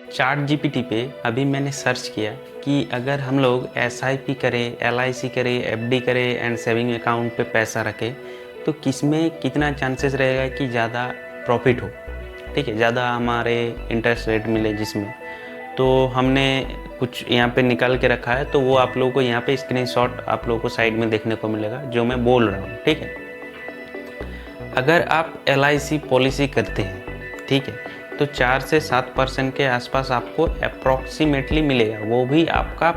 Chat GPT पे अभी मैंने सर्च किया कि अगर हम लोग एसआईपी करें, एलआईसी करें, एफडी करें एंड सेविंग अकाउंट पे पैसा रखें तो किसमें कितना चांसेस रहेगा कि ज़्यादा प्रॉफिट हो, ठीक है, ज़्यादा हमारे इंटरेस्ट रेट मिले जिसमें। तो हमने कुछ यहाँ पे निकाल के रखा है, तो वो आप लोगों को यहाँ पे स्क्रीनशॉट आप लोगों को साइड में देखने को मिलेगा जो मैं बोल रहा हूँ, ठीक है। अगर आप एलआईसी पॉलिसी करते हैं, ठीक है, तो 4 से 7% के आसपास आपको अप्रॉक्सीमेटली मिलेगा। वो भी आपका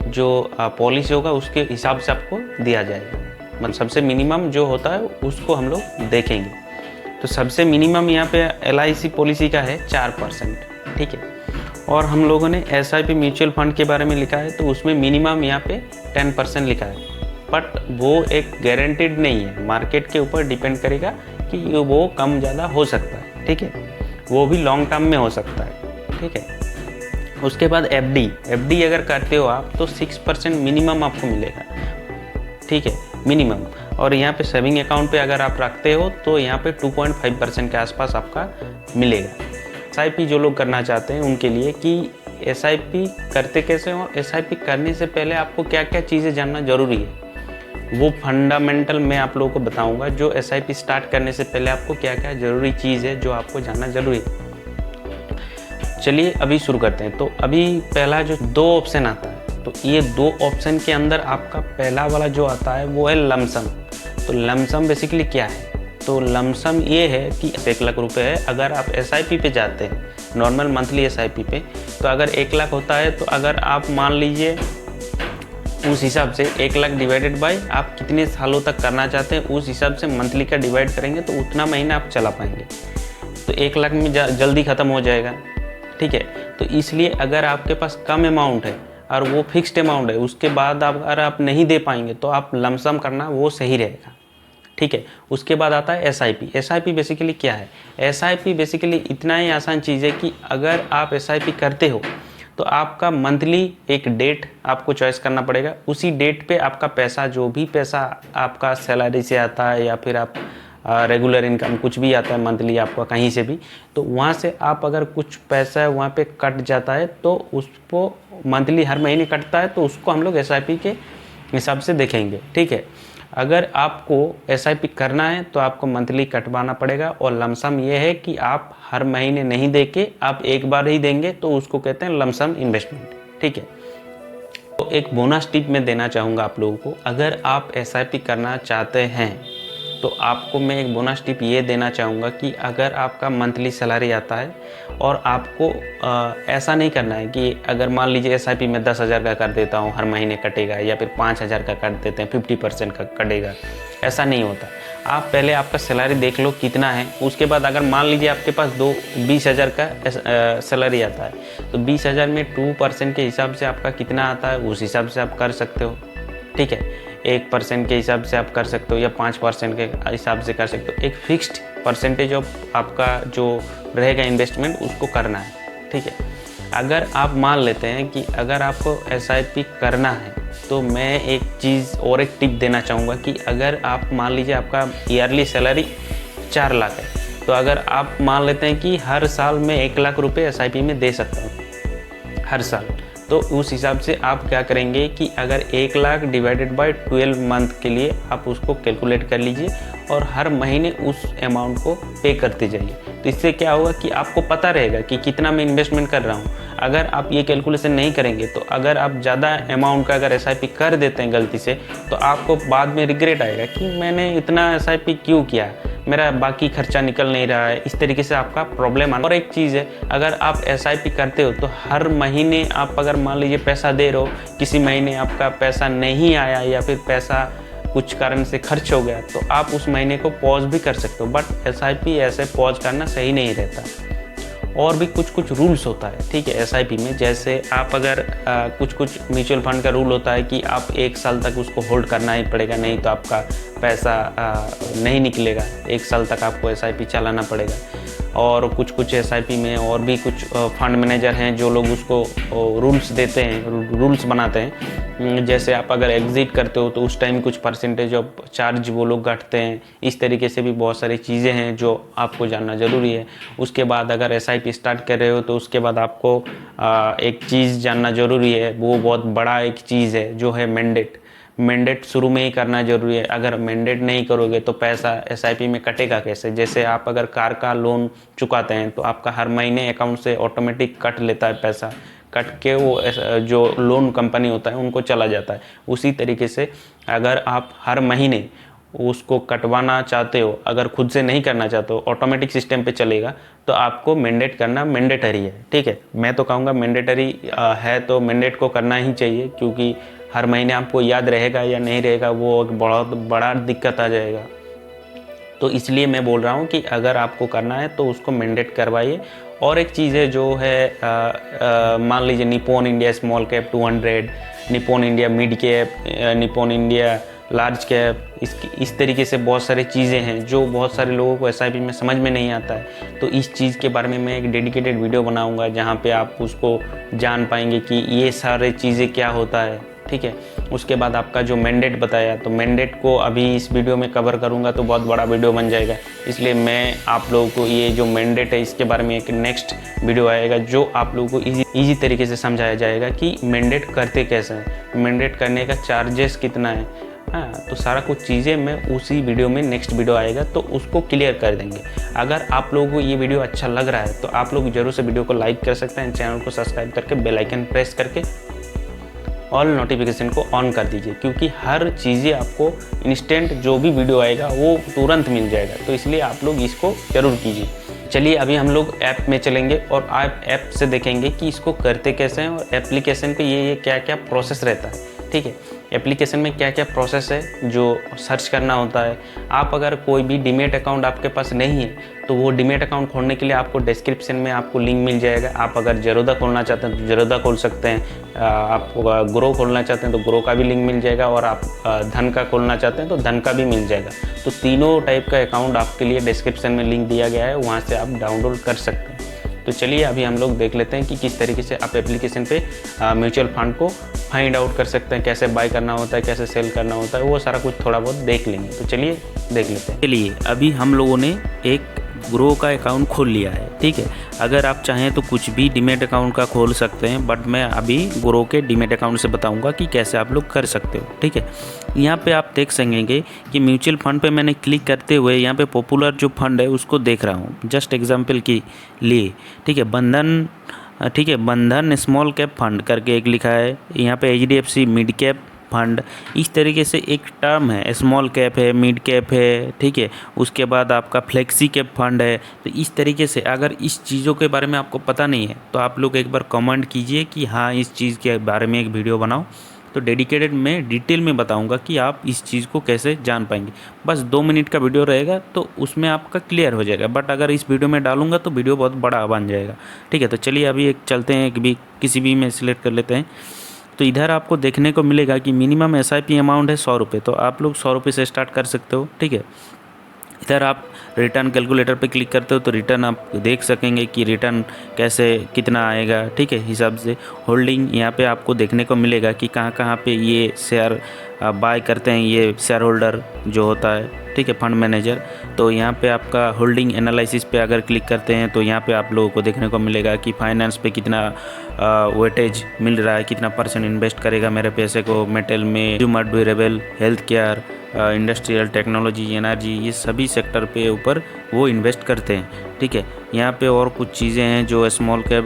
जो पॉलिसी होगा उसके हिसाब से आपको दिया जाएगा। मतलब सबसे मिनिमम जो होता है उसको हम लोग देखेंगे। तो सबसे मिनिमम यहाँ पे एलआईसी पॉलिसी का है 4%, ठीक है। और हम लोगों ने एसआईपी म्यूचुअल फंड के बारे में लिखा है, तो उसमें मिनिमम यहाँ पे 10% लिखा है। बट वो एक गारंटीड नहीं है, मार्केट के ऊपर डिपेंड करेगा कि वो कम ज़्यादा हो सकता है, ठीक है, वो भी लॉन्ग टर्म में हो सकता है, ठीक है। उसके बाद एफडी अगर करते हो आप तो 6% मिनिमम आपको मिलेगा, ठीक है, मिनिमम। और यहाँ पे सेविंग अकाउंट पे अगर आप रखते हो तो यहाँ पे 2.5% के आसपास आपका मिलेगा। एसआईपी जो लोग करना चाहते हैं उनके लिए कि एसआईपी करते कैसे हो, एसआईपी करने से पहले आपको क्या क्या चीज़ें जानना ज़रूरी है, वो फंडामेंटल मैं आप लोगों को बताऊंगा। जो एसआईपी स्टार्ट करने से पहले आपको क्या क्या ज़रूरी चीज़ है जो आपको जानना ज़रूरी है। चलिए अभी शुरू करते हैं। तो अभी पहला जो 2 ऑप्शन आता है, तो ये 2 ऑप्शन के अंदर आपका पहला वाला जो आता है वो है लमसम। तो लमसम बेसिकली क्या है, तो लमसम ये है कि 1 लाख रुपए है। अगर आप एसआईपी पे जाते हैं, नॉर्मल मंथली एसआईपी पे, तो अगर 1 लाख होता है, तो अगर आप मान लीजिए उस हिसाब से 1 लाख डिवाइडेड बाय आप कितने सालों तक करना चाहते हैं, उस हिसाब से मंथली का डिवाइड करेंगे तो उतना महीना आप चला पाएंगे। तो 1 लाख में जल्दी ख़त्म हो जाएगा, ठीक है। तो इसलिए अगर आपके पास कम अमाउंट है और वो फिक्स्ड अमाउंट है, उसके बाद अगर आप नहीं दे पाएंगे तो आप लमसम करना वो सही रहेगा, ठीक है। उसके बाद आता है एसआईपी। एसआईपी बेसिकली क्या है, एसआईपी बेसिकली इतना ही आसान चीज़ है कि अगर आप एसआईपी करते हो तो आपका मंथली एक डेट आपको चॉइस करना पड़ेगा। उसी डेट पे आपका पैसा, जो भी पैसा आपका सैलरी से आता है या फिर आप रेगुलर इनकम कुछ भी आता है मंथली आपका कहीं से भी, तो वहाँ से आप अगर कुछ पैसा वहाँ पे कट जाता है तो उसको मंथली हर महीने कटता है, तो उसको हम लोग एसआईपी के हिसाब से देखेंगे, ठीक है। अगर आपको एसआईपी करना है तो आपको मंथली कटवाना पड़ेगा। और लमसम ये है कि आप हर महीने नहीं देके आप एक बार ही देंगे, तो उसको कहते हैं लमसम इन्वेस्टमेंट, ठीक है। तो एक बोनस टिप मैं देना चाहूँगा आप लोगों को। अगर आप एसआईपी करना चाहते हैं तो आपको मैं एक बोनस टिप ये देना चाहूँगा कि अगर आपका मंथली सैलरी आता है और आपको ऐसा नहीं करना है कि अगर मान लीजिए एसआईपी में 10,000 का कर देता हूँ, हर महीने कटेगा, या फिर 5,000 का कर देते हैं, 50% का कटेगा, ऐसा नहीं होता। आप पहले आपका सैलरी देख लो कितना है। उसके बाद अगर मान लीजिए आपके पास 20,000 का सैलरी आता है, तो 20,000 में 2% के हिसाब से आपका कितना आता है, उस हिसाब से आप कर सकते हो, ठीक है। 1% के हिसाब से आप कर सकते हो या 5% के हिसाब से कर सकते हो। एक फिक्स्ड परसेंटेज ऑफ आपका जो रहेगा इन्वेस्टमेंट उसको करना है, ठीक है। अगर आप मान लेते हैं कि अगर आपको एसआईपी करना है, तो मैं एक चीज़ और एक टिप देना चाहूँगा कि अगर आप मान लीजिए आपका ईयरली सैलरी 4 लाख है, तो अगर आप मान लेते हैं कि हर साल मैं 1 लाख रुपए एसआईपी में दे सकता हूँ हर साल, तो उस हिसाब से आप क्या करेंगे कि अगर 1 लाख डिवाइडेड बाय 12 मंथ के लिए आप उसको कैलकुलेट कर लीजिए और हर महीने उस अमाउंट को पे करते जाइए। तो इससे क्या होगा कि आपको पता रहेगा कि कितना मैं इन्वेस्टमेंट कर रहा हूँ। अगर आप ये कैलकुलेशन नहीं करेंगे तो अगर आप ज़्यादा अमाउंट का अगर एसआईपी कर देते हैं गलती से, तो आपको बाद में रिग्रेट आएगा कि मैंने इतना एसआईपी क्यों किया, मेरा बाकी खर्चा निकल नहीं रहा है। इस तरीके से आपका प्रॉब्लम आना। और एक चीज़ है, अगर आप एसआईपी करते हो तो हर महीने आप अगर मान लीजिए पैसा दे रहे हो, किसी महीने आपका पैसा नहीं आया या फिर पैसा कुछ कारण से खर्च हो गया, तो आप उस महीने को पॉज भी कर सकते हो। बट एसआईपी ऐसे पॉज करना सही नहीं रहता। और भी कुछ रूल्स होता है, ठीक है, एसआईपी में। जैसे आप अगर कुछ म्यूचुअल फंड का रूल होता है कि आप 1 साल तक उसको होल्ड करना ही पड़ेगा, नहीं तो आपका पैसा नहीं निकलेगा। 1 साल तक आपको एसआईपी चलाना पड़ेगा। और कुछ एसआईपी में और भी कुछ फंड मैनेजर हैं जो लोग उसको रूल्स देते हैं, रूल्स बनाते हैं। जैसे आप अगर एग्जिट करते हो तो उस टाइम कुछ परसेंटेज ऑफ चार्ज वो लोग काटते हैं। इस तरीके से भी बहुत सारी चीज़ें हैं जो आपको जानना ज़रूरी है। उसके बाद अगर एसआईपी स्टार्ट कर रहे हो तो उसके बाद आपको एक चीज़ जानना ज़रूरी है, वो बहुत बड़ा एक चीज़ है जो है मैंडेट शुरू में ही करना जरूरी है। अगर मैंडेट नहीं करोगे तो पैसा एसआईपी में कटेगा कैसे? जैसे आप अगर कार का लोन चुकाते हैं तो आपका हर महीने अकाउंट से ऑटोमेटिक कट लेता है पैसा, कट के वो जो लोन कंपनी होता है उनको चला जाता है। उसी तरीके से अगर आप हर महीने उसको कटवाना चाहते हो, अगर खुद से नहीं करना चाहते हो, ऑटोमेटिक सिस्टम पे चलेगा, तो आपको मैंडेट करना मैंडेटरी है। ठीक है, मैं तो कहूँगा मैंडेटरी है तो मैंडेट को करना ही चाहिए, क्योंकि हर महीने आपको याद रहेगा या नहीं रहेगा वो एक बहुत बड़ा दिक्कत आ जाएगा। तो इसलिए मैं बोल रहा हूँ कि अगर आपको करना है तो उसको मैंडेट करवाइए। और एक चीज़ है जो है मान लीजिए Nippon India small cap 200, Nippon India mid cap, Nippon India large cap, इस तरीके से बहुत सारी चीज़ें हैं जो बहुत सारे लोगों को एसआईपी में समझ में नहीं आता है। तो इस चीज़ के बारे में मैं एक डेडिकेटेड वीडियो बनाऊंगा जहाँ पे आप उसको जान पाएंगे कि ये सारे चीज़ें क्या होता है। ठीक है, उसके बाद आपका जो मैंडेट बताया, तो मैंडेट को अभी इस वीडियो में कवर करूंगा तो बहुत बड़ा वीडियो बन जाएगा, इसलिए मैं आप लोगों को ये जो मैंडेट है इसके बारे में एक नेक्स्ट वीडियो आएगा जो आप लोगों को इजी तरीके से समझाया जाएगा कि मैंडेट करते कैसे हैं, मैंडेट करने का चार्जेस कितना है। हाँ, तो सारा कुछ चीज़ें मैं उसी वीडियो में नेक्स्ट वीडियो आएगा तो उसको क्लियर कर देंगे। अगर आप लोगों को ये वीडियो अच्छा लग रहा है तो आप लोग जरूर से वीडियो को लाइक कर सकते हैं, चैनल को सब्सक्राइब करके बेल आइकन प्रेस करके ऑल नोटिफिकेशन को ऑन कर दीजिए, क्योंकि हर चीज़ें आपको इंस्टेंट जो भी वीडियो आएगा वो तुरंत मिल जाएगा। तो इसलिए आप लोग इसको ज़रूर कीजिए। चलिए अभी हम लोग ऐप में चलेंगे और आप ऐप से देखेंगे कि इसको करते कैसे हैं और एप्लीकेशन पे ये क्या क्या प्रोसेस रहता है। ठीक है, एप्लीकेशन में क्या क्या प्रोसेस है जो सर्च करना होता है। आप अगर कोई भी डीमेट अकाउंट आपके पास नहीं है तो वो डीमेट अकाउंट खोलने के लिए आपको डिस्क्रिप्शन में आपको लिंक मिल जाएगा। आप अगर ज़रोधा खोलना चाहते हैं तो ज़रोधा खोल सकते हैं, आप ग्रो खोलना चाहते हैं तो ग्रो का भी लिंक मिल जाएगा, और आप धन का खोलना चाहते हैं तो धन का भी मिल जाएगा। तो तीनों टाइप का अकाउंट आपके लिए डिस्क्रिप्शन में लिंक दिया गया है, वहाँ से आप डाउनलोड कर सकते हैं। तो चलिए अभी हम लोग देख लेते हैं कि किस तरीके से आप एप्लीकेशन पे म्यूचुअल फंड को फाइंड आउट कर सकते हैं, कैसे बाय करना होता है, कैसे सेल करना होता है, वो सारा कुछ थोड़ा बहुत देख लेंगे। तो चलिए देख लेते हैं। चलिए अभी हम लोगों ने एक ग्रो का अकाउंट खोल लिया है। ठीक है, अगर आप चाहें तो कुछ भी डीमेट अकाउंट का खोल सकते हैं, बट मैं अभी ग्रो के डीमेट अकाउंट से बताऊंगा कि कैसे आप लोग कर सकते हो। ठीक है, यहाँ पे आप देख सकेंगे कि म्यूचुअल फंड पे मैंने क्लिक करते हुए यहाँ पे पॉपुलर जो फंड है उसको देख रहा हूँ, जस्ट एग्जांपल के लिए। ठीक है, बंधन, ठीक है, बंधन स्मॉल कैप फंड करके एक लिखा है, यहाँ पे एचडीएफसी मिड कैप फंड, इस तरीके से एक टर्म है, स्मॉल कैप है, मिड कैप है। ठीक है, उसके बाद आपका फ्लेक्सी कैप फंड है। तो इस तरीके से अगर इस चीज़ों के बारे में आपको पता नहीं है तो आप लोग एक बार कमेंट कीजिए कि हाँ इस चीज़ के बारे में एक वीडियो बनाओ, तो डेडिकेटेड मैं डिटेल में बताऊंगा कि आप इस चीज़ को कैसे जान पाएंगे। बस 2 मिनट का वीडियो रहेगा तो उसमें आपका क्लियर हो जाएगा, बट अगर इस वीडियो में डालूंगा तो वीडियो बहुत बड़ा बन जाएगा। ठीक है, तो चलिए अभी एक चलते हैं, किसी भी में सिलेक्ट कर लेते हैं। तो इधर आपको देखने को मिलेगा कि मिनिमम एसआईपी अमाउंट है 100 रुपये, तो आप लोग 100 रुपये से स्टार्ट कर सकते हो। ठीक है, इधर आप रिटर्न कैलकुलेटर पे क्लिक करते हो तो रिटर्न आप देख सकेंगे कि रिटर्न कैसे कितना आएगा। ठीक है, हिसाब से होल्डिंग यहाँ पे आपको देखने को मिलेगा कि कहाँ कहाँ पे ये शेयर बाय करते हैं ये शेयर होल्डर जो होता है। ठीक है, फंड मैनेजर। तो यहाँ पे आपका होल्डिंग एनालिसिस पे अगर क्लिक करते हैं तो यहाँ पे आप लोगों को देखने को मिलेगा कि फाइनेंस पे कितना वेटेज मिल रहा है, कितना % इन्वेस्ट करेगा मेरे पैसे को मेटल में, consumer durable, health care, industrial, technology, energy, ये सभी सेक्टर पे ऊपर वो इन्वेस्ट करते हैं। ठीक है, यहाँ पे और कुछ चीज़ें हैं जो स्मॉल कैप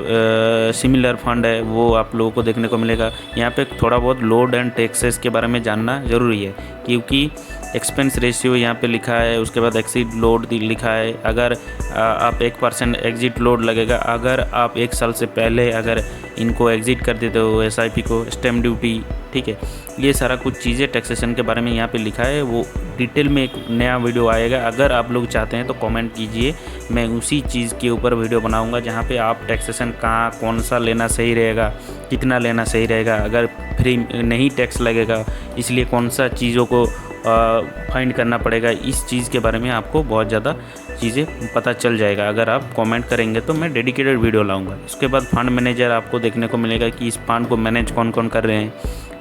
सिमिलर फंड है वो आप लोगों को देखने को मिलेगा। यहाँ पे थोड़ा बहुत लोड एंड टैक्सेस के बारे में जानना ज़रूरी है, क्योंकि एक्सपेंस रेशियो यहाँ पे लिखा है, उसके बाद एक्सिट लोड लिखा है। अगर आप 1% एग्जिट लोड लगेगा, अगर आप 1 साल से पहले अगर इनको एग्जिट कर देते हो एसआईपी को, स्टैम्प ड्यूटी। ठीक है, ये सारा कुछ चीज़ें टैक्सेशन के बारे में यहाँ पे लिखा है, वो डिटेल में एक नया वीडियो आएगा। अगर आप लोग चाहते हैं तो कमेंट कीजिए, मैं उसी चीज़ के ऊपर वीडियो बनाऊंगा जहाँ पे आप टैक्सेशन कहाँ कौन सा लेना सही रहेगा, कितना लेना सही रहेगा, अगर फ्री नहीं टैक्स लगेगा इसलिए कौन सा चीज़ों को फाइंड करना पड़ेगा, इस चीज़ के बारे में आपको बहुत ज़्यादा चीज़ें पता चल जाएगा। अगर आप कमेंट करेंगे तो मैं डेडिकेटेड वीडियो लाऊंगा। उसके बाद फंड मैनेजर आपको देखने को मिलेगा कि इस फंड को मैनेज कौन कौन कर रहे हैं,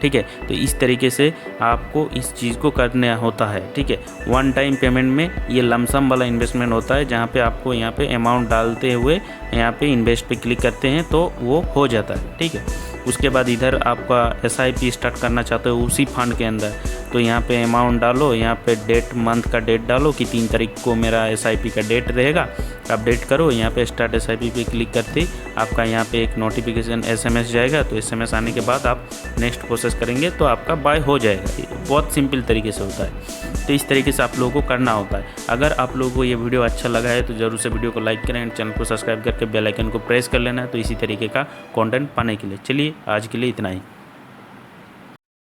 ठीक है। तो इस तरीके से आपको इस चीज़ को करना होता है, ठीक है। वन टाइम पेमेंट में ये लमसम वाला इन्वेस्टमेंट होता है, जहाँ पे आपको यहाँ पे अमाउंट डालते हुए यहाँ पे इन्वेस्ट पे क्लिक करते हैं तो वो हो जाता है, ठीक है। उसके बाद इधर आपका SIP स्टार्ट करना चाहते हो उसी फंड के अंदर, तो यहाँ पे अमाउंट डालो, यहाँ पे डेट मंथ का डेट डालो कि 3 तारीख को मेरा SIP का डेट रहेगा, अपडेट करो। यहाँ पे स्टार्ट SIP पे क्लिक करते ही आपका यहाँ पे एक नोटिफिकेशन SMS जाएगा, तो SMS आने के बाद आप नेक्स्ट प्रोसेस करेंगे तो आपका बाय हो जाएगा। बहुत सिंपल तरीके से होता है, तो इस तरीके से आप लोगों को करना होता है। अगर आप लोगों को ये वीडियो अच्छा लगा है तो ज़रूर से वीडियो को लाइक करें एंड चैनल को सब्सक्राइब करके बेल आइकन को प्रेस कर लेना है, तो इसी तरीके का कंटेंट पाने के लिए। चलिए आज के लिए इतना ही।